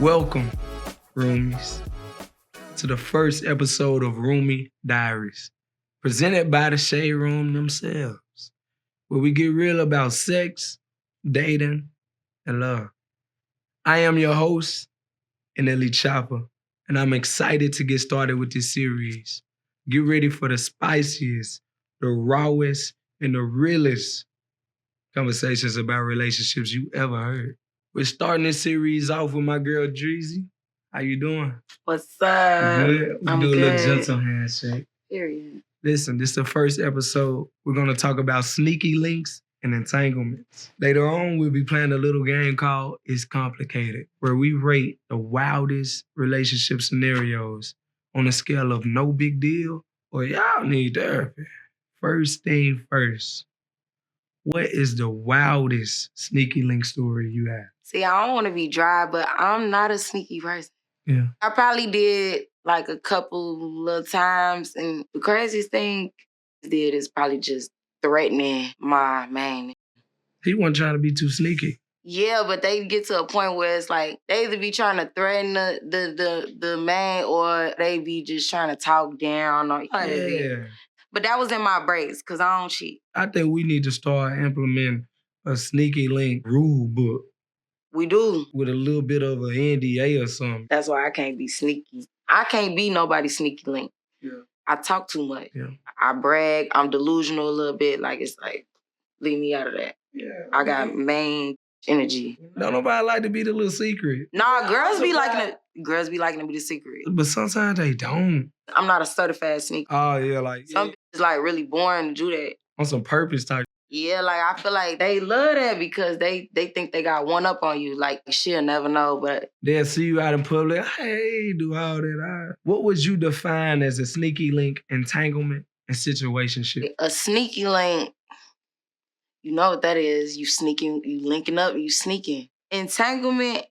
Welcome, Roomies, to the first episode of Roomie Diaries, presented by the Shade Room themselves, where we get real about sex, dating, and love. I am your host, NLE Choppa, and I'm excited to get started with this series. Get ready for the spiciest, the rawest, and the realest conversations about relationships you ever heard. We're starting this series off with my girl Dreezy. How you doing? What's up? Good. I'm do a good. little gentle handshake. Period. Listen, this is the first episode. We're going to talk about sneaky links and entanglements. Later on, we'll be playing a little game called It's Complicated, where we rate the wildest relationship scenarios on a scale of no big deal or y'all need therapy. First thing first, what is the wildest sneaky link story you have? See, I don't want to be dry, but I'm not a sneaky person. Yeah. I probably did like a couple little times, and the craziest thing I did is probably just threatening my man. He wasn't trying to be too sneaky. Yeah, but they get to a point where it's like they either be trying to threaten the man or they be just trying to talk down or Yeah. But that was in my breaks because I don't cheat. I think we need to start implementing a sneaky link rule book We do. with a little bit of an NDA or something. That's why I can't be sneaky. I can't be nobody's sneaky link. Yeah. I talk too much. Yeah. I brag. I'm delusional a little bit. Like, it's like, leave me out of that. Yeah. I got main energy. Don't nobody like to be the little secret. Nah, girls be liking to be the secret. But sometimes they don't. I'm not a certified sneaker. Oh, yeah, like Some bitches like really boring to do that. on some purpose type. Yeah, like I feel like they love that because they think they got one up on you. Like she'll never know, but They'll see you out in public. Hey, do all that. What would you define as a sneaky link, entanglement, and situationship? a sneaky link, you know what that is. You sneaking, you linking up, you sneaking. Entanglement,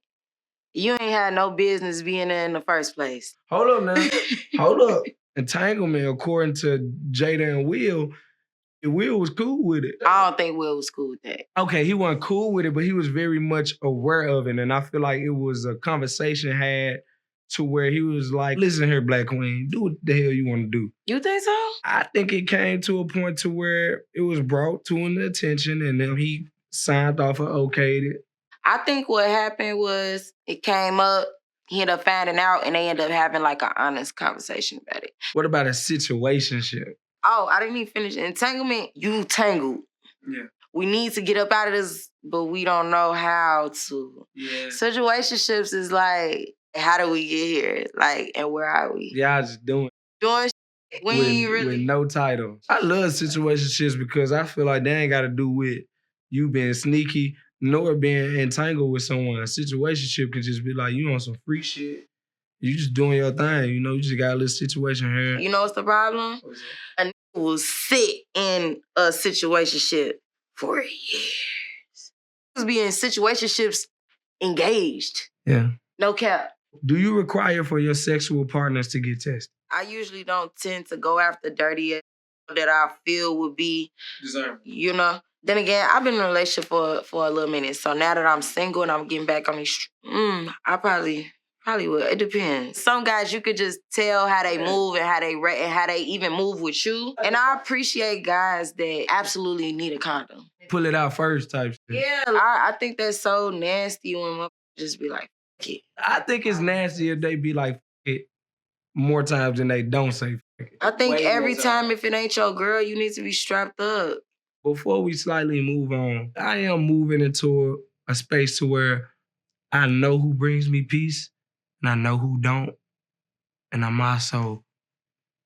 you ain't had no business being there in the first place. Hold up now. Hold up. Entanglement, according to Jada and Will was cool with it. I don't think Will was cool with that. Okay, he wasn't cool with it, but he was very much aware of it. And I feel like it was a conversation had to where he was like, listen here, Black Queen, do what the hell you want to do. You think so? I think it came to a point to where it was brought to an attention and then he signed off and okayed it. I think what happened was it came up, he ended up finding out, and they ended up having like an honest conversation about it. What about a situationship? Oh, I didn't even finish. Entanglement, you tangled. Yeah. We need to get up out of this, but we don't know how to. Yeah. Situationships is like, how do we get here? Like, and where are we? Y'all just doing shit. We ain't with really. no title. I love situationships because I feel like they ain't got to do with you being sneaky nor being entangled with someone. A situationship can just be like, you on some free shit. You just doing your thing, you know, you just got a little situation here. You know what's the problem? A nigga will sit in a situationship for years. Be in situationships engaged. Yeah. No cap. Do you require for your sexual partners to get tested? I usually don't tend to go after dirty that I feel would be Deserving. You know. Then again, I've been in a relationship for a little minute. So now that I'm single and I'm getting back on these, I probably would. It depends. Some guys you could just tell how they move and how they even move with you. And I appreciate guys that absolutely need a condom. Pull it out first type shit. Yeah, I think that's so nasty when motherfuckers just be like, fuck it. I think it's nasty if they be like, fuck it, more times than they don't say fuck it. I think every time if it ain't your girl, you need to be strapped up. Before we slightly move on, I am moving into a space to where I know who brings me peace and I know who don't. And I'm also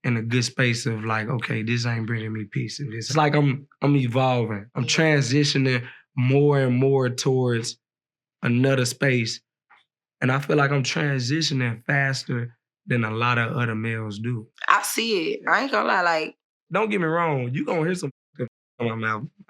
in a good space of like, okay, this ain't bringing me peace. And it's like I'm evolving. I'm transitioning more and more towards another space. And I feel like I'm transitioning faster than a lot of other males do. I see it. I ain't gonna lie, like. Don't get me wrong, you gonna hear some out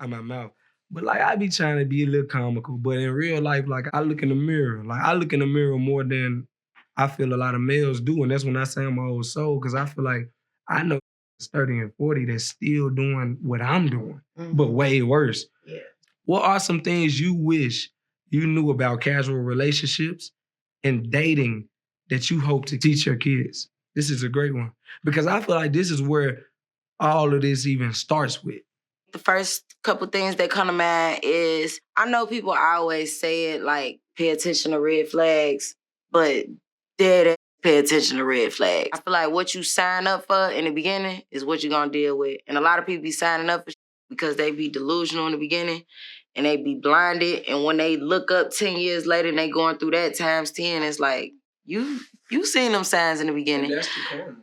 my mouth. But like I be trying to be a little comical, but in real life, like I look in the mirror. Like I look in the mirror more than I feel a lot of males do. And that's when I say I'm my old soul, because I feel like I know 30 and 40 that's still doing what I'm doing, but way worse. Yeah. What are some things you wish you knew about casual relationships in dating that you hope to teach your kids? This is a great one. Because I feel like this is where all of this even starts with. The first couple things that come to mind is, I know people always say it like, pay attention to red flags, but dead ass pay attention to red flags. I feel like what you sign up for in the beginning is what you're gonna deal with. And a lot of people be signing up for because they be delusional in the beginning and they be blinded. And when they look up 10 years later and they going through that times 10, it's like, you seen them signs in the beginning. And that's the karma.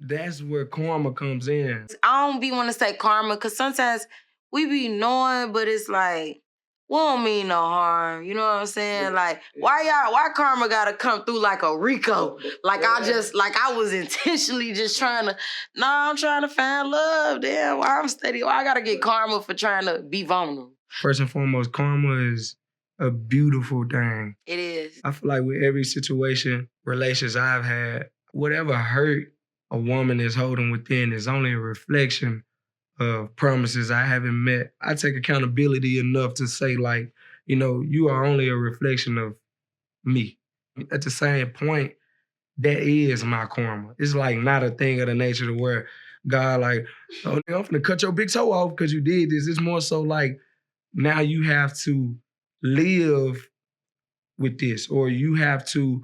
That's where karma comes in. I don't be want to say karma because sometimes we be knowing, but it's like, we don't mean no harm. You know what I'm saying? Like, why karma gotta come through like a Rico? Like I was intentionally just trying to, I'm trying to find love. Damn, why I gotta get karma for trying to be vulnerable? First and foremost, karma is a beautiful thing. It is. I feel like with every situation, relations I've had, whatever hurt a woman is holding within is only a reflection of promises I haven't met. I take accountability enough to say, like, you are only a reflection of me. At the same point, that is my karma. It's like not a thing of the nature to where God like, oh, I'm gonna cut your big toe off because you did this. It's more so like, now you have to live with this, or you have to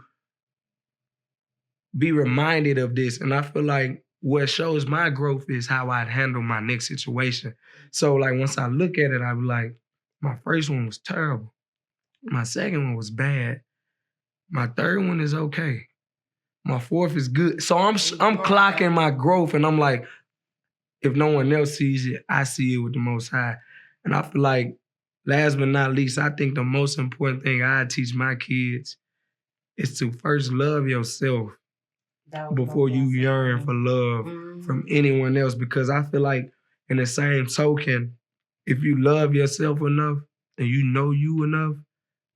be reminded of this. And I feel like what shows my growth is how I'd handle my next situation. So like once I look at it, I be like, my first one was terrible. My second one was bad. My third one is okay. My fourth is good. So I'm clocking my growth, and I'm like, if no one else sees it, I see it with the Most High. And I feel like, last but not least, I think the most important thing I teach my kids is to first love yourself before you yearn for love from anyone else. Because I feel like, in the same token, if you love yourself enough and you know you enough,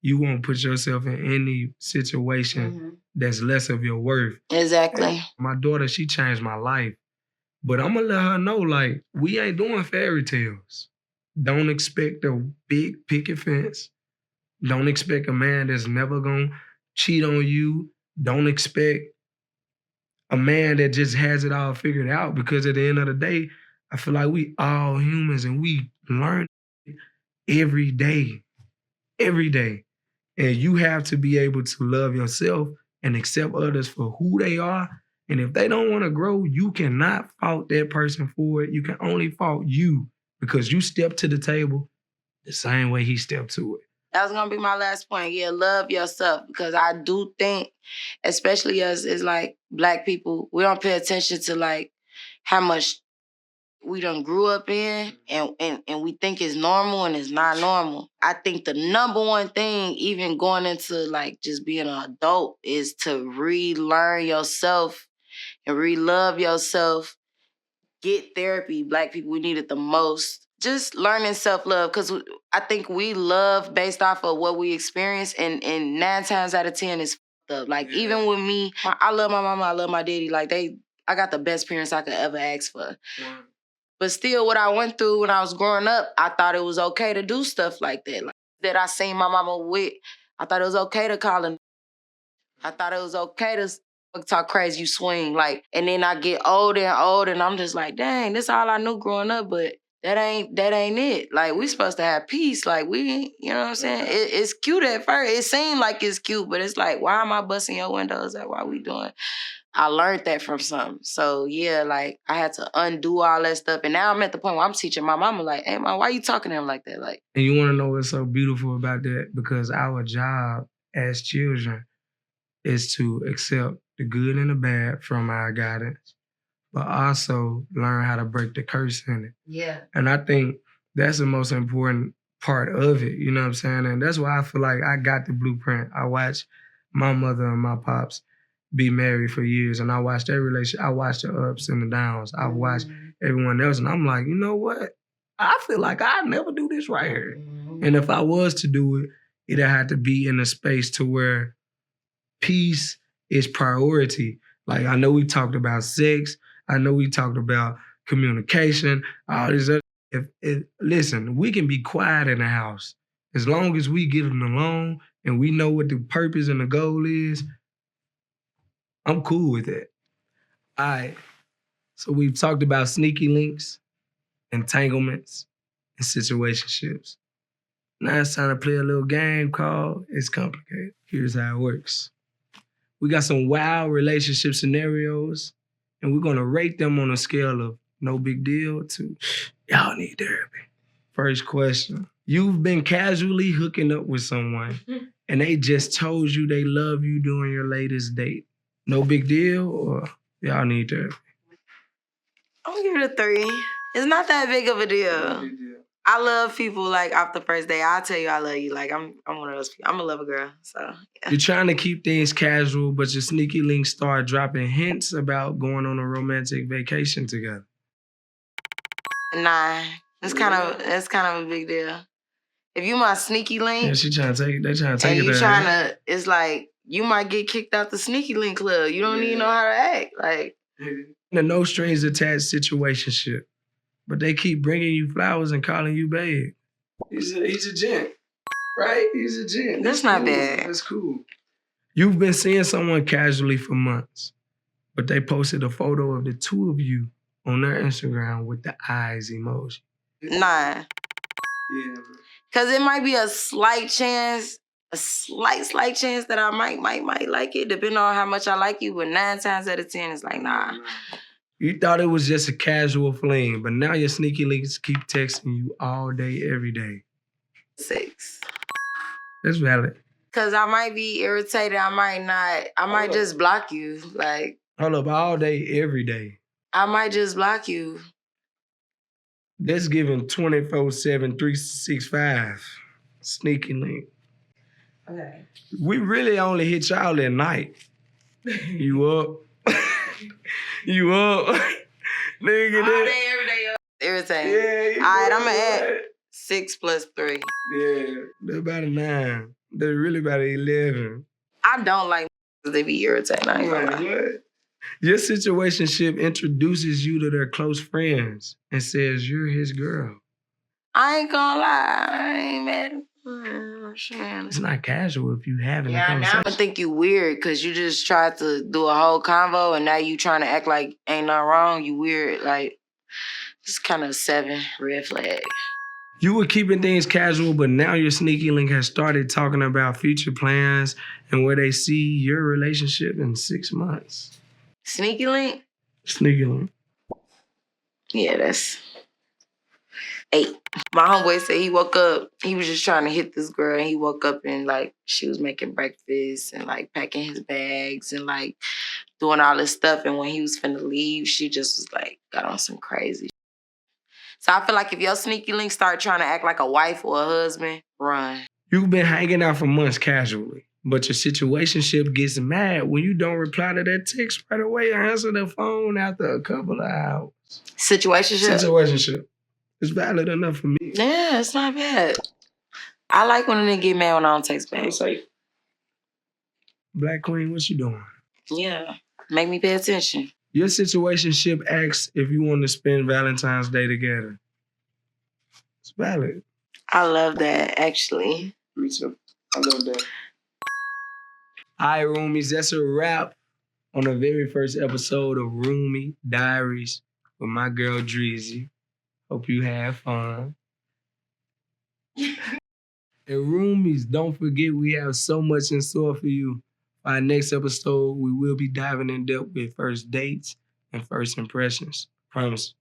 you won't put yourself in any situation that's less of your worth. Exactly. And my daughter, she changed my life. But I'm gonna let her know, like, we ain't doing fairy tales. Don't expect a big picket fence. Don't expect a man that's never gonna cheat on you. Don't expect a man that just has it all figured out, because at the end of the day, I feel like we all humans and we learn every day. Every day. And you have to be able to love yourself and accept others for who they are. And if they don't want to grow, you cannot fault that person for it. You can only fault you because you stepped to the table the same way he stepped to it. That was gonna be my last point. Yeah, love yourself, because I do think, especially us as like Black people, we don't pay attention to like how much we done grew up in, and we think it's normal, and it's not normal. I think the number one thing, even going into like just being an adult, is to relearn yourself and re-love yourself. Get therapy. Black people, we need it the most. Just learning self-love, because I think we love based off of what we experience, and 9 times out of 10 is fucked up. Like, even with me, I love my mama, I love my daddy. Like, I got the best parents I could ever ask for. But still, what I went through when I was growing up, I thought it was okay to do stuff like that. Like, that I seen my mama with, I thought it was okay to call her. I thought it was okay to talk crazy, you swing. Like, and then I get older and older, and I'm just like, dang, this all I knew growing up, but that ain't it. Like, we supposed to have peace. Like, we, you know what I'm saying? It's cute at first. It seemed like it's cute, but it's like, why am I busting your windows? Like, why we doing? I learned that from something. So yeah, like, I had to undo all that stuff. And now I'm at the point where I'm teaching my mama, like, hey, mom, why you talking to him like that? Like, and you want to know what's so beautiful about that? Because our job as children is to accept the good and the bad from our guidance, but also learn how to break the curse in it. Yeah. And I think that's the most important part of it, you know what I'm saying? And that's why I feel like I got the blueprint. I watched my mother and my pops be married for years, and I watched their relationship. I watched the ups and the downs. I've watched everyone else, and I'm like, you know what? I feel like I'd never do this right here. And if I was to do it, it'd have to be in a space to where peace is priority. Like, I know we talked about sex. I know we talked about communication, all this other. Listen, we can be quiet in the house as long as we get along and we know what the purpose and the goal is, I'm cool with that. All right, so we've talked about sneaky links, entanglements, and situationships. Now it's time to play a little game called It's Complicated. Here's how it works. We got some wild relationship scenarios, and we're gonna rate them on a scale of no big deal to y'all need therapy. First question. You've been casually hooking up with someone, and they just told you they love you during your latest date. No big deal, or y'all need therapy? I'm gonna give it a 3. It's not that big of a deal. I love people like off the first day. I'll tell you I love you. Like I'm one of those people. I'm a lover girl. So yeah. You're trying to keep things casual, but your sneaky links start dropping hints about going on a romantic vacation together. Nah. It's kind of a big deal. If you my sneaky link, Yeah, she trying to take it. They trying to take and it you there. trying to, it's like you might get kicked out the sneaky link club. You don't even know how to act. Like The no strings attached situationship, but they keep bringing you flowers and calling you babe. He's a gent, right? He's a gent. That's not bad. That's cool. You've been seeing someone casually for months, but they posted a photo of the two of you on their Instagram with the eyes emoji. Nah. Yeah. Cause it might be a slight chance that I might like it, depending on how much I like you. But 9 times out of 10, it's like, nah. You thought it was just a casual fling, but now your sneaky links keep texting you all day, every day. 6. That's valid. Cause I might be irritated. I might not. I might just block you. Like, hold up, all day, every day. I might just block you. That's giving 24/7, 365. Sneaky link. Okay. We really only hit y'all at night. You up? You up? Nigga, All day, every day. Irritating. Yeah. All right, I'm gonna add 6 plus 3. Yeah, they're about a 9. They're really about 11. I don't like they be irritating. I ain't gonna lie. What? Your situationship introduces you to their close friends and says you're his girl. I ain't gonna lie. I ain't mad. It's not casual if you having a Yeah, conversation. now I think you weird because you just tried to do a whole convo and now you trying to act like ain't nothing wrong. You weird. Like, it's kind of 7 red flag. You were keeping things casual, but now your sneaky link has started talking about future plans and where they see your relationship in 6 months. Sneaky link? Sneaky link. Yeah, that's 8. My homeboy said he woke up, he was just trying to hit this girl, and he woke up and like she was making breakfast and like packing his bags and like doing all this stuff. And when he was finna leave, she just was like got on some crazy. So I feel like if your sneaky link start trying to act like a wife or a husband, run. You've been hanging out for months casually, but your situationship gets mad when you don't reply to that text right away or answer the phone after a couple of hours. Situationship? Situationship. It's valid enough for me. Yeah, it's not bad. I like when a nigga get mad when I don't text back. Black Queen, what you doing? Yeah, make me pay attention. Your situationship asks if you want to spend Valentine's Day together. It's valid. I love that, actually. Me too. I love that. All right, Roomies, that's a wrap on the very first episode of Roomie Diaries with my girl Dreezy. Hope you had fun. And Roomies, don't forget we have so much in store for you. Our next episode, we will be diving in depth with first dates and first impressions. Promise,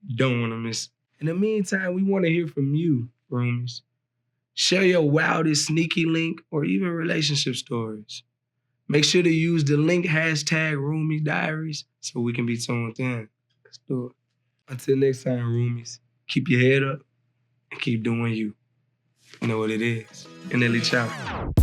you don't want to miss it. In the meantime, we want to hear from you, Roomies. Share your wildest sneaky link or even relationship stories. Make sure to use the link hashtag Roomie Diaries so we can be tuned in. Let's do it. Until next time, Roomies, keep your head up and keep doing you. You know what it is. NLE Choppa.